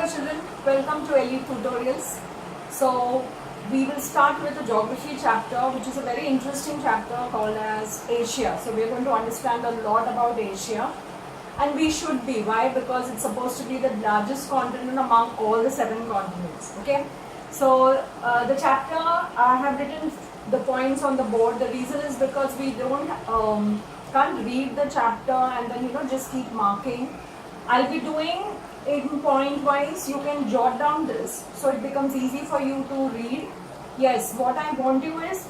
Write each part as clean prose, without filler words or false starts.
children, welcome to Elite Tutorials. So we will start with the geography chapter, which is a very interesting chapter called as Asia. So we are going to understand a lot about Asia, and we should be. Why? Because it's supposed to be the largest continent among all the 7 continents. Okay. So the chapter, I have written the points on the board. The reason is because we can't read the chapter and then just keep marking. I'll be doing in point wise. You can jot down this so it becomes easy for you to read. Yes, what I want you is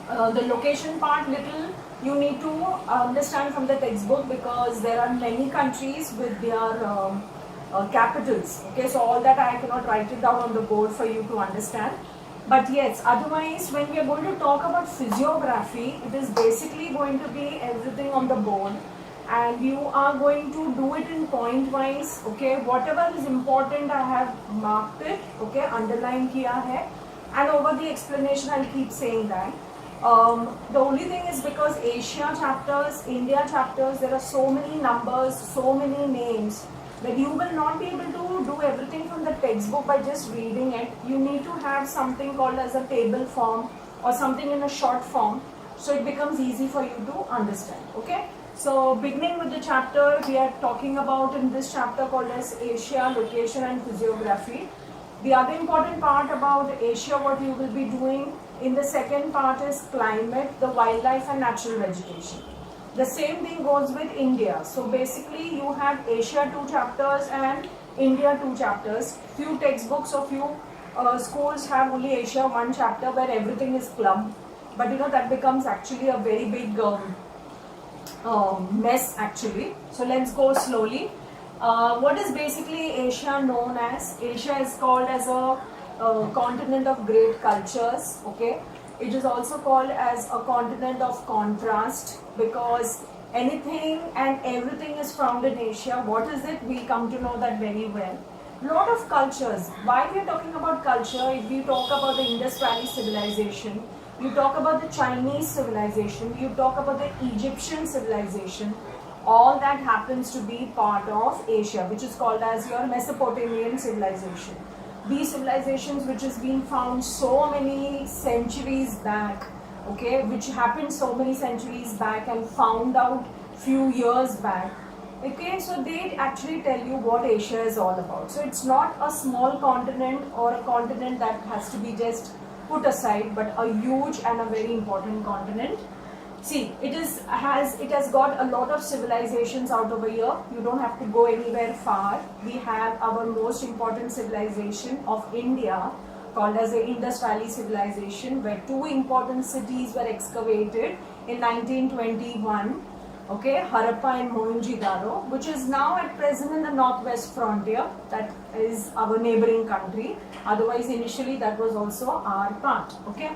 the location part little you need to understand from the textbook, because there are many countries with their capitals. Okay, so all that I cannot write it down on the board for you to understand. But yes, otherwise when we are going to talk about physiography, it is basically going to be everything on the board, and you are going to do it in point wise. Okay, whatever is important I have marked it, okay, underline kiya hai, and over the explanation I'll keep saying that. The only thing is, because Asia chapters, India chapters, there are so many numbers, so many names, that you will not be able to do everything from the textbook by just reading it. You need to have something called as a table form or something in a short form, so it becomes easy for you to understand. Okay, so beginning with the chapter, we are talking about in this chapter called as Asia, location and physiography. The other important part about Asia, what you will be doing in the second part, is climate, the wildlife and natural vegetation. The same thing goes with India. So basically you have Asia 2 chapters and India 2 chapters. Few textbooks or few schools have only Asia 1 chapter where everything is clubbed. But that becomes actually a very big mess actually. So let's go slowly. What is basically Asia known as? Asia is called as a continent of great cultures. Okay. It is also called as a continent of contrast, because anything and everything is found in Asia. What is it? We come to know that very well. Lot of cultures. Why we are talking about culture? If you talk about the Indus Valley civilization, you talk about the Chinese civilization, you talk about the Egyptian civilization, all that happens to be part of Asia, which is called as your Mesopotamian civilization. These civilizations which has been found so many centuries back, okay, which happened so many centuries back and found out few years back, okay, so they actually tell you what Asia is all about. So it's not a small continent or a continent that has to be just put aside, but a huge and a very important continent. See, it has got a lot of civilizations out over here. You don't have to go anywhere far. We have our most important civilization of India called as the Indus Valley civilization, where 2 important cities were excavated in 1921. Okay, Harappa and Mohenjo-daro, which is now at present in the northwest frontier. That is our neighboring country. Otherwise, initially that was also our part. Okay.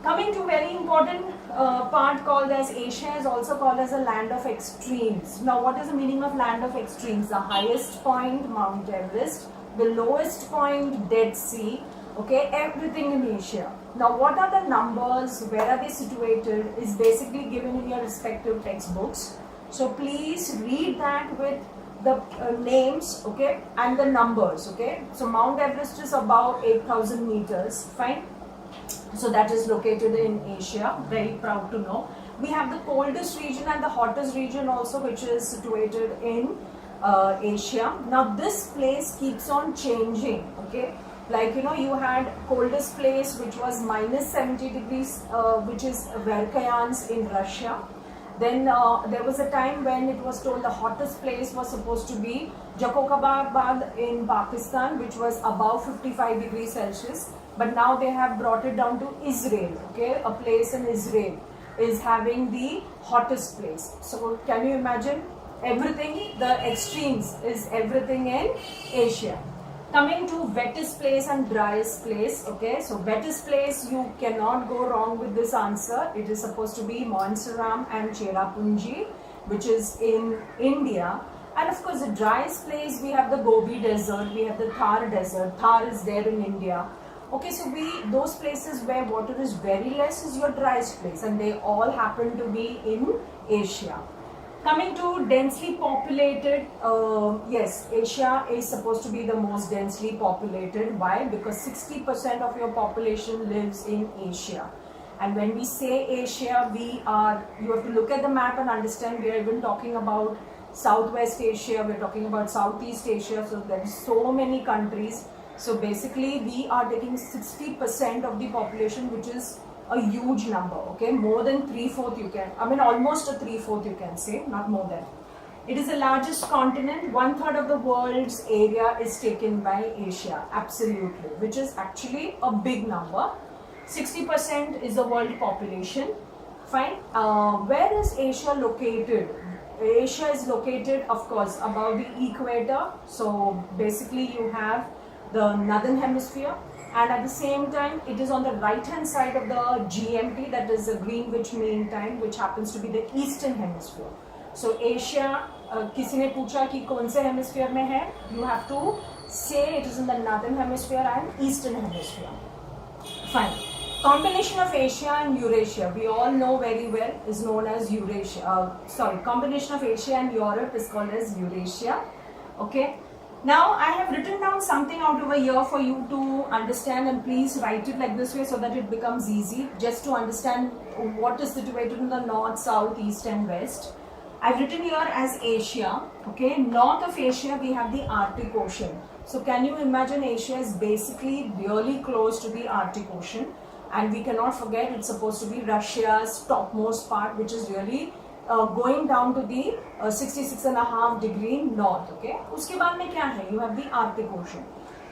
Coming to very important part called as Asia is also called as a land of extremes. Now what is the meaning of land of extremes? The highest point, Mount Everest, the lowest point, Dead Sea, okay, everything in Asia. Now what are the numbers, where are they situated, is basically given in your respective textbooks. So please read that with the names, okay, and the numbers, okay. So Mount Everest is about 8,000 meters, fine. So that is located in Asia, very proud to know. We have the coldest region and the hottest region also, which is situated in Asia. Now this place keeps on changing, okay. Like you had coldest place which was minus 70 degrees, which is Verkhansk in Russia. Then there was a time when it was told the hottest place was supposed to be Jalalabad in Pakistan, which was above 55 degrees Celsius. But now they have brought it down to Israel, okay, a place in Israel is having the hottest place. So can you imagine everything, the extremes is everything in Asia. Coming to wettest place and driest place, okay, so wettest place, you cannot go wrong with this answer. It is supposed to be Moiseram and Cherrapunji, which is in India. And of course the driest place, we have the Gobi Desert, we have the Thar Desert. Thar is there in India. Okay, so those places where water is very less is your driest place, and they all happen to be in Asia. Coming to densely populated, yes, Asia is supposed to be the most densely populated. Why? Because 60% of your population lives in Asia. And when we say Asia, you have to look at the map and understand we are even talking about Southwest Asia, we're talking about Southeast Asia, so there are so many countries. So basically we are taking 60% of the population, which is a huge number, okay? More than 3/4 you can, almost a 3/4 you can say, not more than. It is the largest continent. 1/3 of the world's area is taken by Asia, absolutely, which is actually a big number. 60% is the world population. Fine. Where is Asia located? Asia is located, of course, above the equator. So basically you have the northern hemisphere, and at the same time it is on the right hand side of the GMT, that is the Greenwich Mean Time, which happens to be the eastern hemisphere. So Asia, किसी ने पूछा कि कौन से hemisphere में है, you have to say it is in the northern hemisphere and eastern hemisphere. Fine. Combination of Asia and Eurasia, we all know very well, is known as Eurasia. Combination of Asia and Europe is called as Eurasia. Okay. Now I have written down something out over here for you to understand, and please write it like this way so that it becomes easy just to understand what is situated in the north, south, east and west. I've written here as Asia. Okay, north of Asia we have the Arctic Ocean. So can you imagine Asia is basically really close to the Arctic Ocean, and we cannot forget it's supposed to be Russia's topmost part, which is really going down to the 66.5 degree north. Okay, उसके बाद में क्या है? You have the Arctic Ocean.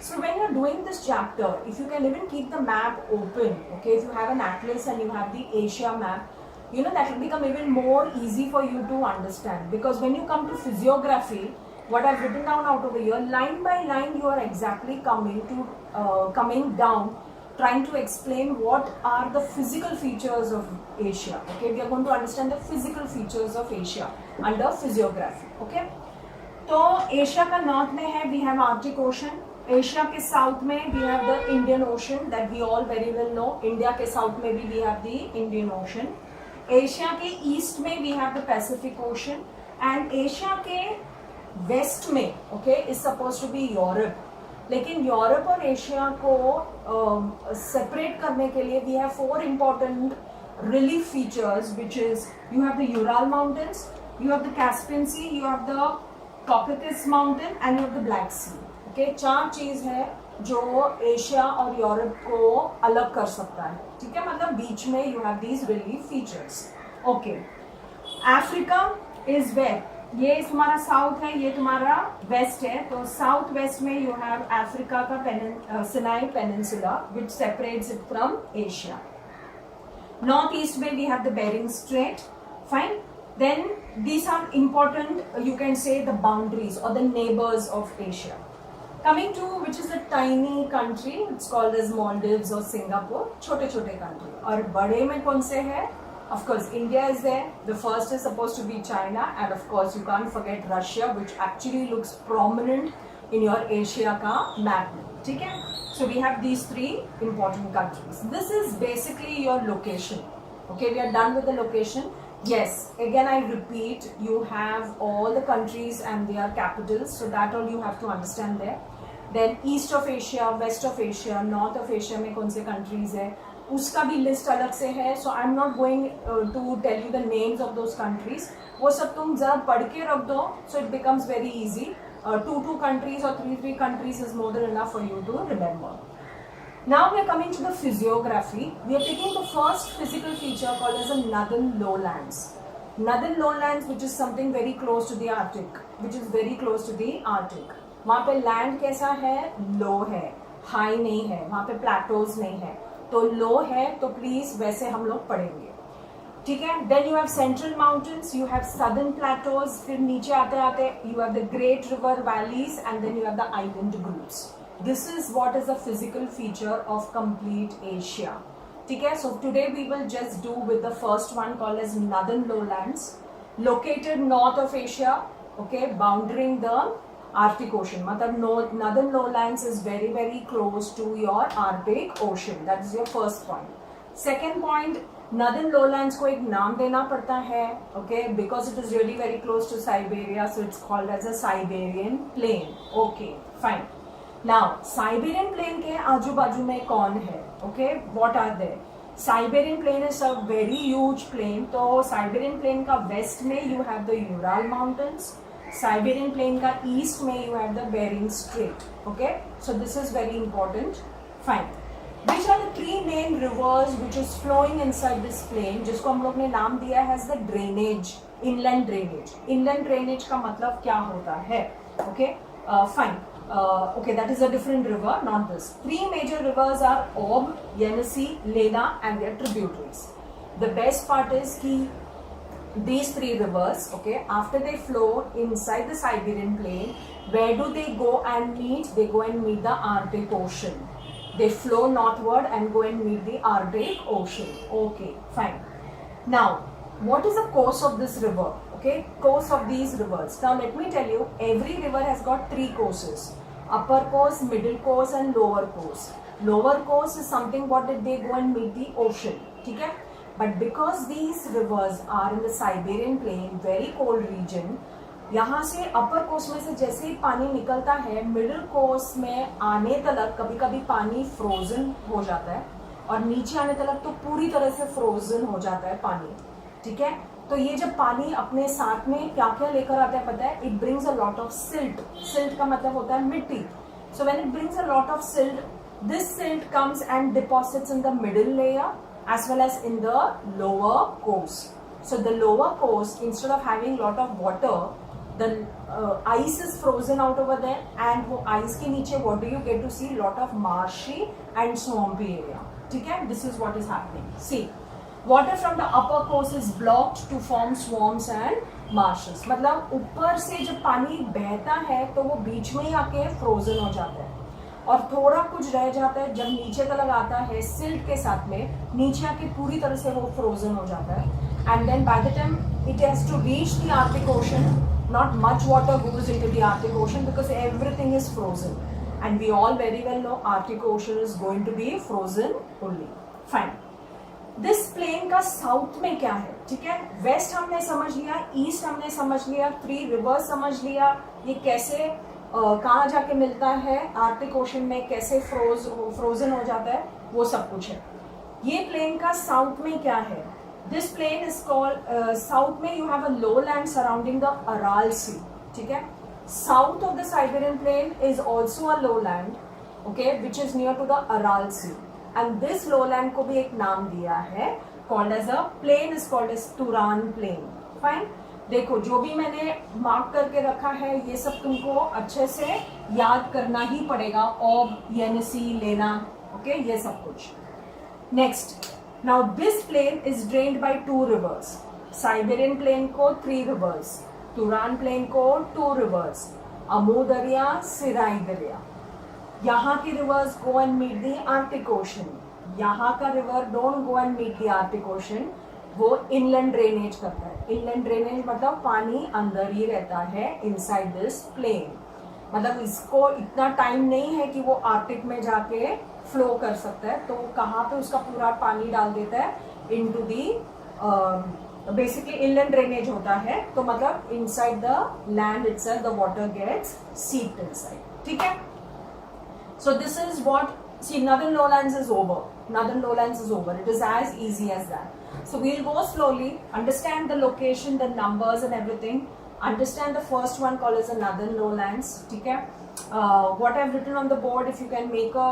So when you're doing this chapter, if you can even keep the map open, okay, if you have an atlas and you have the Asia map, that will become even more easy for you to understand. Because when you come to physiography, what I've written down out over here, line by line you are exactly coming down, trying to explain what are the physical features of Asia. Okay, we are going to understand the physical features of Asia under physiography. Okay, तो Asia का north में है we have Arctic Ocean. Asia के south में we have the Indian Ocean that we all very well know. India के south में भी we have the Indian Ocean. Asia के ईस्ट में we have the Pacific Ocean, and Asia के waste में okay is supposed to be Europe. लेकिन Europe और Asia को सेपरेट करने के लिए we have 4 important relief features, which is you have the Ural Mountains, you have the Caspian Sea, you have the Caucasus Mountain and you have the Black Sea. Okay, 4 चीज है जो Asia और Europe को अलग कर सकता है. ठीक है, मतलब बीच में you have these relief features. Okay, Africa is where? ये तुम्हारा साउथ है, ये तुम्हारा वेस्ट है. तो साउथ वेस्ट में यू हैव अफ्रीका का Sinai peninsula which separates it from Asia. North east में we have the Bering strait. Fine. Then these are important, you can say the boundaries और the neighbours of Asia. Coming to which is a tiny country, it's called as Maldives और Singapore. छोटे छोटे country. और बड़े में कौन से है? Of course, India is there. The first is supposed to be China, and of course, you can't forget Russia, which actually looks prominent in your Asia ka map. Okay? So we have these 3 important countries. This is basically your location. Okay, we are done with the location. Yes, again I repeat, you have all the countries and their capitals, so that all you have to understand there. Then east of Asia, west of Asia, north of Asia में कौन से countries है, उसका भी list अलग से है. So I am not going to tell you the names of those countries. वो सब तुम जरा पढ़ के रख दो, so it becomes very easy. 2 countries or 3 countries is more than enough for you to remember. Now we are coming to the physiography. We are taking the first physical feature called as the northern lowlands. Northern lowlands, which is something very close to the Arctic, वहाँ पे land कैसा है? लो है, high नहीं है, वहाँ पे Plato's नहीं है. तो लो है तो प्लीज वैसे हम लोग पढ़ेंगे. ठीक है. Then you have central mountains, you have southern plateaus, फिर नीचे आते आते you have the great river valleys and then you have the island groups. This is what is the physical feature of complete Asia. ठीक है. So today we will just do with the first one called as northern lowlands, located north of Asia. Okay, bordering the Arctic Ocean. मतलब northern lowlands is very close to your Arctic Ocean. That is your first point. Second point, northern lowlands को एक नाम देना पड़ता है, okay, because it is really very close to Siberia, so it's called as a Siberian plain. Okay fine. Now Siberian plain के आजू बाजू में कौन है? Okay, what are there? Siberian plain is a very huge plain. तो Siberian plain का west में you have the Ural mountains, Siberian plain का ईस्ट में you have the Bering straight. Okay, so this is very important. Fine. Which are the three main rivers which is flowing inside this plain, जिसको हम लोग ने नाम दिया है as the drainage, inland drainage. Inland drainage का मतलब क्या होता है? Okay, fine. Okay, that is a different river, not this. Three major rivers are Ob, Yenisei, Lena, and their tributaries. The best part is कि these three rivers, okay, after they flow inside the Siberian plain, where do they go and meet? They go and meet the Arctic Ocean. They flow northward and go and meet the Arctic Ocean. Okay, fine. Now, what is the course of this river? Okay, course of these rivers. Now, let me tell you, every river has got three courses: upper course, middle course, and lower course. Lower course is something what did they go and meet the ocean. ठीक है? But because these rivers are in the Siberian plain, very cold region, यहाँ से अपर course में से जैसे ही पानी निकलता है, मिडिल कोर्स में आने तक कभी कभी पानी फ्रोजन हो जाता है, और नीचे आने तक तो पूरी तरह से फ्रोजन हो जाता है पानी. ठीक है? तो ये जब पानी अपने साथ में क्या क्या लेकर आता है पता है? It brings a lot of silt. Silt का मतलब होता है मिट्टी. So when it brings a lot of silt, this silt comes and deposits in the middle layer as well as in the lower course. So the lower course, instead of having lot of water, the ice is frozen out over there, and वो ice के नीचे what do you get to see? Lot of marshy and swampy area. ठीक है? This is what is happening. See, water from the upper course is blocked to form swamps and marshes. मतलब ऊपर से जब पानी बहता है तो वो बीच में ही आके फ्रोजन हो जाता है, और थोड़ा कुछ रह जाता है जब नीचे तक आता है सिल्ट के साथ में, नीचे आके पूरी तरह से वो फ्रोजन हो जाता है. And then by the time it has to reach the Arctic Ocean, not much water goes into the Arctic Ocean because everything is frozen, and we all very well know Arctic Ocean is going to be frozen only. Fine. This plain का south में क्या है? ठीक है, waste हमने समझ लिया, east हमने समझ लिया, थ्री रिवर्स समझ लिया, ये कैसे कहाँ जाके मिलता है आर्कटिक ओशन में, कैसे फ्रोजन हो जाता है, वो सब कुछ है. ये प्लेन का साउथ में क्या है? This plain is called south में you have a lowland surrounding the Aral Sea. ठीक है? South of the Siberian plain is also a lowland, okay, which is near to the Aral Sea. And this lowland को भी एक नाम दिया है, called as a plain is called as Turan plain. Fine? देखो जो भी मैंने मार्क करके रखा है ये सब तुमको अच्छे से याद करना ही पड़ेगा. ओब, येनिसी, लेना, ओके, ये सब कुछ. Next. Now this plain is drained by two rivers. Siberian plain को 3 rivers, Turan plain को 2 rivers, Amu दरिया, सिराई दरिया. यहाँ की rivers go and meet the Arctic Ocean. यहाँ का river don't go and meet the Arctic Ocean. वो inland drainage करता है. Inland drainage मतलब पानी अंदर ही रहता है inside this plain. मतलब इसको इतना टाइम नहीं है कि वो आर्कटिक में जाके फ्लो कर सकता है, तो कहाँ पे उसका पूरा पानी डाल देता है into the, basically inland drainage होता है, तो मतलब inside the land itself the water gets seeped inside. ठीक है? So this is what, see, northern lowlands is over. Northern lowlands is over. It is as easy as that. So we'll go slowly, understand the location, the numbers and everything. Understand the first one called as the Northern lowlands. ठीक है? What I've written on the board, if you can make a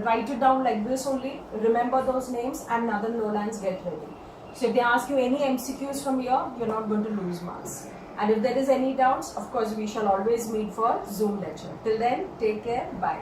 write it down like this only, remember those names, and Northern lowlands, get ready. So if they ask you any MCQs from here, you're not going to lose marks. And if there is any doubts, of course we shall always meet for Zoom lecture. Till then, take care. Bye.